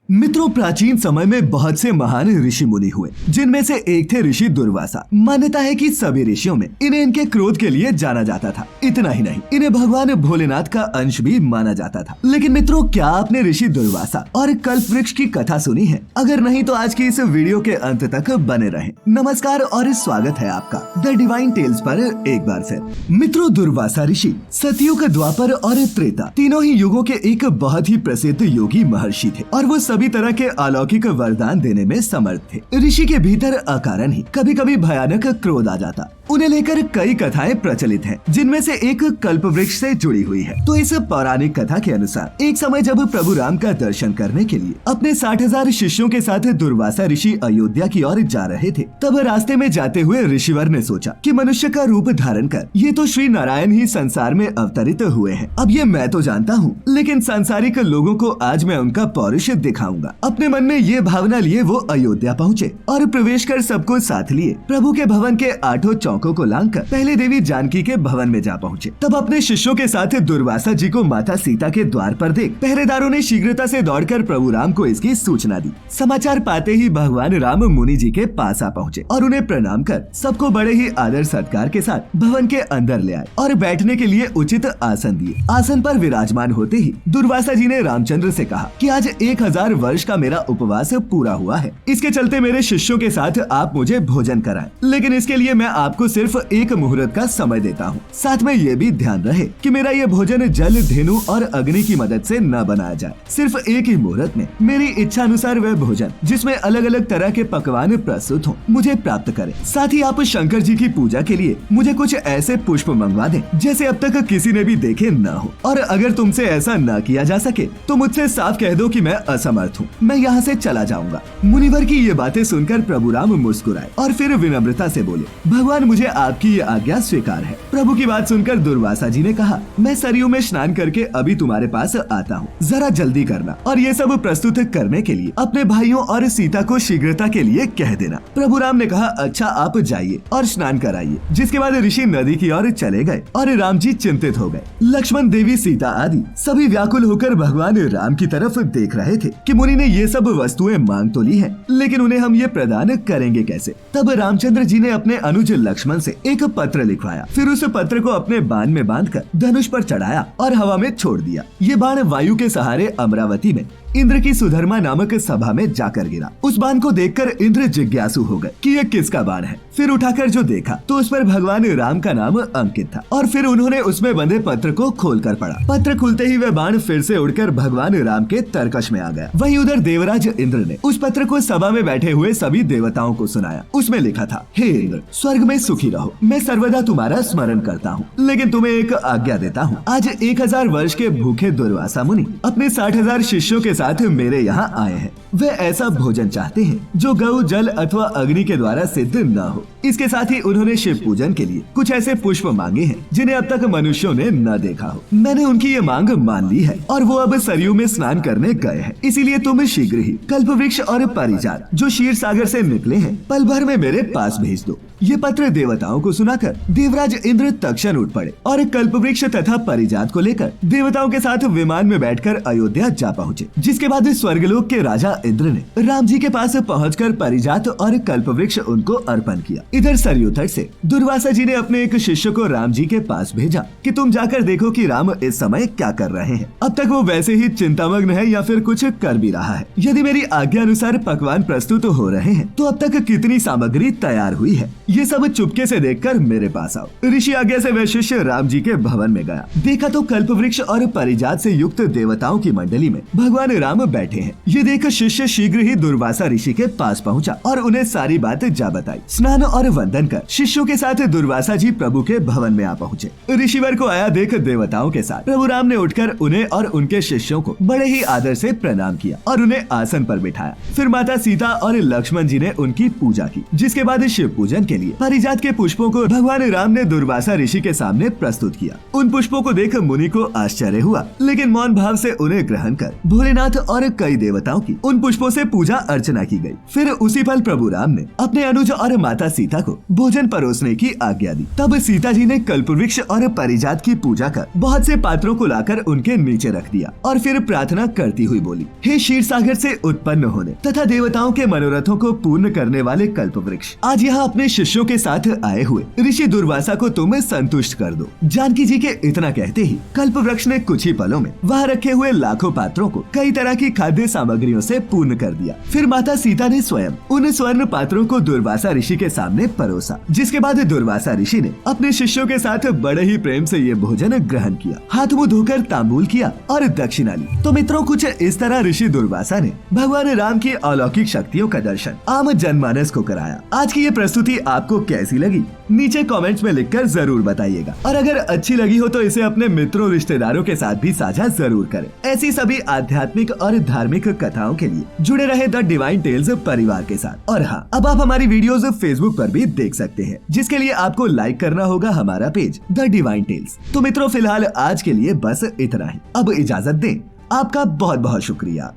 मित्रों, प्राचीन समय में बहुत से महान ऋषि मुनि हुए, जिनमें से एक थे ऋषि दुर्वासा। मान्यता है कि सभी ऋषियों में इन्हें इनके क्रोध के लिए जाना जाता था। इतना ही नहीं, इन्हें भगवान भोलेनाथ का अंश भी माना जाता था। लेकिन मित्रों, क्या आपने ऋषि दुर्वासा और कल्प वृक्ष की कथा सुनी है? अगर नहीं तो आज की इस वीडियो के अंत तक बने रहें। नमस्कार और स्वागत है आपका द डिवाइन टेल्स पर एक बार फिर। मित्रों, दुर्वासा ऋषि सतयुग, द्वापर और त्रेता तीनों ही युगों के एक बहुत ही प्रसिद्ध योगी महर्षि थे और वो सभी तरह के अलौकिक वरदान देने में समर्थ थे। ऋषि के भीतर अकारण ही कभी कभी भयानक क्रोध आ जाता। उन्हें लेकर कई कथाएं प्रचलित हैं, जिनमें से एक कल्प वृक्ष से जुड़ी हुई है। तो इस पौराणिक कथा के अनुसार एक समय जब प्रभु राम का दर्शन करने के लिए अपने 60,000 शिष्यों के साथ दुर्वासा ऋषि अयोध्या की ओर जा रहे थे, तब रास्ते में जाते हुए ऋषिवर ने सोचा कि मनुष्य का रूप धारण कर ये तो श्री नारायण ही संसार में अवतरित हुए हैं। अब ये मैं तो जानता हूँ, लेकिन सांसारिक लोगों को आज मैं उनका पौरुष दिखाऊंगा। अपने मन में ये भावना लिए वो अयोध्या पहुँचे और प्रवेश कर सबको साथ लिए प्रभु के भवन के 8 चौकों को लांघकर पहले देवी जानकी के भवन में जा पहुँचे। तब अपने शिष्यों के साथ दुर्वासा जी को माता सीता के द्वार पर देख पहरेदारों ने शीघ्रता से दौड़कर प्रभु राम को इसकी सूचना दी। समाचार पाते ही भगवान राम मुनि जी के पास आ पहुँचे और उन्हें प्रणाम कर सबको बड़े ही आदर सत्कार के साथ भवन के अंदर ले आए और बैठने के लिए उचित आसन दिए। आसन पर विराजमान होते ही दुर्वासा जी ने रामचंद्र से कहा कि आज 1000 वर्ष का मेरा उपवास पूरा हुआ है। इसके चलते मेरे शिष्यों के साथ आप मुझे भोजन कराएं, लेकिन इसके लिए मैं आपको सिर्फ एक मुहूर्त का समय देता हूँ। साथ में ये भी ध्यान रहे कि मेरा ये भोजन जल, धेनु और अग्नि की मदद से न बनाया जाए। सिर्फ एक ही मुहूर्त में मेरी इच्छा अनुसार वह भोजन, जिसमें अलग अलग तरह के पकवान प्रस्तुत हो, मुझे प्राप्त करें। साथ ही आप शंकर जी की पूजा के लिए मुझे कुछ ऐसे पुष्प मंगवा दें जैसे अब तक किसी ने भी देखे न हो। और अगर तुमसे ऐसा न किया जा सके तो मुझसे साफ कह दो कि मैं असमर्थ हूँ, मैं यहाँ से चला जाऊंगा। मुनिवर की ये बातें सुनकर प्रभु राम मुस्कुराए और फिर विनम्रता से बोले, भगवान, मुझे आपकी ये आज्ञा स्वीकार है। प्रभु की बात सुनकर दुर्वासा जी ने कहा, मैं सरयू में स्नान करके अभी तुम्हारे पास आता हूँ, जरा जल्दी करना और ये सब प्रस्तुत करने के लिए अपने भाइयों और सीता को शीघ्रता के लिए कह देना। प्रभु राम ने कहा, अच्छा, आप जाइए और स्नान कराइए। जिसके बाद ऋषि नदी की ओर चले गए और राम जी चिंतित हो गए। लक्ष्मण, देवी सीता आदि सभी व्याकुल होकर भगवान राम की तरफ देख रहे थे कि मुनि ने ये सब वस्तुएं मांग तो ली हैं, लेकिन उन्हें हम ये प्रदान करेंगे कैसे। तब रामचंद्र जी ने अपने अनुज लक्ष्मण से एक पत्र लिखवाया। फिर उस पत्र को अपने बाण में बांधकर धनुष पर चढ़ाया और हवा में छोड़ दिया। ये बाण वायु के सहारे अमरावती में इंद्र की सुधर्मा नामक सभा में जाकर गिरा। उस बाण को देखकर इंद्र जिज्ञासु हो गए कि यह किसका बाण है। फिर उठाकर जो देखा तो उस पर भगवान राम का नाम अंकित था और फिर उन्होंने उसमें बंधे पत्र को खोलकर पढ़ा। पत्र खुलते ही वह बाण फिर से उड़कर भगवान राम के तरकश में आ गया। वहीं उधर देवराज इंद्र ने उस पत्र को सभा में बैठे हुए सभी देवताओं को सुनाया। उसमें लिखा था, हे इंद्र, स्वर्ग में सुखी रहो, मैं सर्वदा तुम्हारा स्मरण करता हूँ, लेकिन तुम्हें एक आज्ञा देता हूँ। आज 1000 वर्ष के भूखे दुर्वासा मुनि अपने 60,000 शिष्यों के साथ मेरे यहाँ आए हैं। वे ऐसा भोजन चाहते हैं जो गौ, जल अथवा अग्नि के द्वारा सिद्ध न हो। इसके साथ ही उन्होंने शिव पूजन के लिए कुछ ऐसे पुष्प मांगे हैं जिन्हें अब तक मनुष्यों ने न देखा हो। मैंने उनकी ये मांग मान ली है और वो अब सरयू में स्नान करने गए हैं। इसीलिए तुम शीघ्र ही कल्प वृक्ष और पारिजात जो क्षीर सागर से निकले हैं, पल भर में मेरे पास भेज दो। ये पत्र देवताओं को सुनाकर देवराज इंद्र तक्षण उठ पड़े और कल्प वृक्ष तथा पारिजात को लेकर देवताओं के साथ विमान में बैठकर अयोध्या जा पहुँचे। जिसके बाद स्वर्गलोक के राजा इंद्र ने राम जी के पास पहुंचकर पारिजात और कल्प वृक्ष उनको अर्पण किया। इधर सरयू तट से दुर्वासा जी ने अपने एक शिष्य को राम जी के पास भेजा कि तुम जाकर देखो कि राम इस समय क्या कर रहे हैं। अब तक वो वैसे ही चिंतामग्न है या फिर कुछ कर भी रहा है। यदि मेरी आज्ञा अनुसार पकवान प्रस्तुत हो रहे हैं तो अब तक कितनी सामग्री तैयार हुई है, ये सब चुपके से देखकर मेरे पास आओ। ऋषि आज्ञा से वह शिष्य राम जी के भवन में गया। देखा तो कल्प वृक्ष और पारिजात से युक्त देवताओं की मंडली में भगवान राम बैठे हैं। ये देख शिष्य शीघ्र ही दुर्वासा ऋषि के पास पहुंचा और उन्हें सारी बात जा बताई। स्नान और वंदन कर शिष्यों के साथ दुर्वासा जी प्रभु के भवन में आ पहुंचे। ऋषिवर को आया देख देवताओं के साथ प्रभु राम ने उठकर उन्हें और उनके शिष्यों को बड़े ही आदर से प्रणाम किया और उन्हें आसन पर बिठाया। फिर माता सीता और लक्ष्मण जी ने उनकी पूजा की। जिसके बाद शिव पूजन के लिए पारिजात के पुष्पों को भगवान राम ने दुर्वासा ऋषि के सामने प्रस्तुत किया। उन पुष्पों को देख मुनि को आश्चर्य हुआ, लेकिन मौन भाव से उन्हें ग्रहण कर भोलेनाथ और कई देवताओं की उन पुष्पों से पूजा अर्चना की गई। फिर उसी पल प्रभु राम ने अपने अनुज और माता सीता को भोजन परोसने की आज्ञा दी। तब सीता जी ने कल्पवृक्ष और पारिजात की पूजा कर बहुत से पात्रों को लाकर उनके नीचे रख दिया और फिर प्रार्थना करती हुई बोली, हे क्षीर सागर से उत्पन्न होने तथा देवताओं के मनोरथों को पूर्ण करने वाले कल्पवृक्ष, आज यहाँ अपने शिष्यों के साथ आए हुए ऋषि दुर्वासा को तुम संतुष्ट कर दो। जानकी जी के इतना कहते ही कल्पवृक्ष ने कुछ ही पलों में वहाँ रखे हुए लाखों पात्रों को कई तरह की खाद्य सामग्रियों से पूर्ण कर दिया। फिर माता सीता ने स्वयं उन स्वर्ण पात्रों को दुर्वासा ऋषि के सामने परोसा, जिसके बाद दुर्वासा ऋषि ने अपने शिष्यों के साथ बड़े ही प्रेम से ये भोजन ग्रहण किया, हाथ मुंह धोकर तांबूल किया और दक्षिणा ली। तो मित्रों, कुछ इस तरह ऋषि दुर्वासा ने भगवान राम की अलौकिक शक्तियों का दर्शन आम जनमानस को कराया। आज की ये प्रस्तुति आपको कैसी लगी नीचे कमेंट्स में लिखकर जरूर बताइएगा, और अगर अच्छी लगी हो तो इसे अपने मित्रों रिश्तेदारों के साथ भी साझा जरूर करें। ऐसी सभी आध्यात्मिक और धार्मिक कथाओं के लिए जुड़े रहे द डिवाइन टेल्स परिवार के साथ। और हाँ, अब आप हमारी वीडियोस फेसबुक पर भी देख सकते हैं, जिसके लिए आपको लाइक करना होगा हमारा पेज द डिवाइन टेल्स। तो मित्रों, फिलहाल आज के लिए बस इतना ही। अब इजाजत दें। आपका बहुत बहुत शुक्रिया।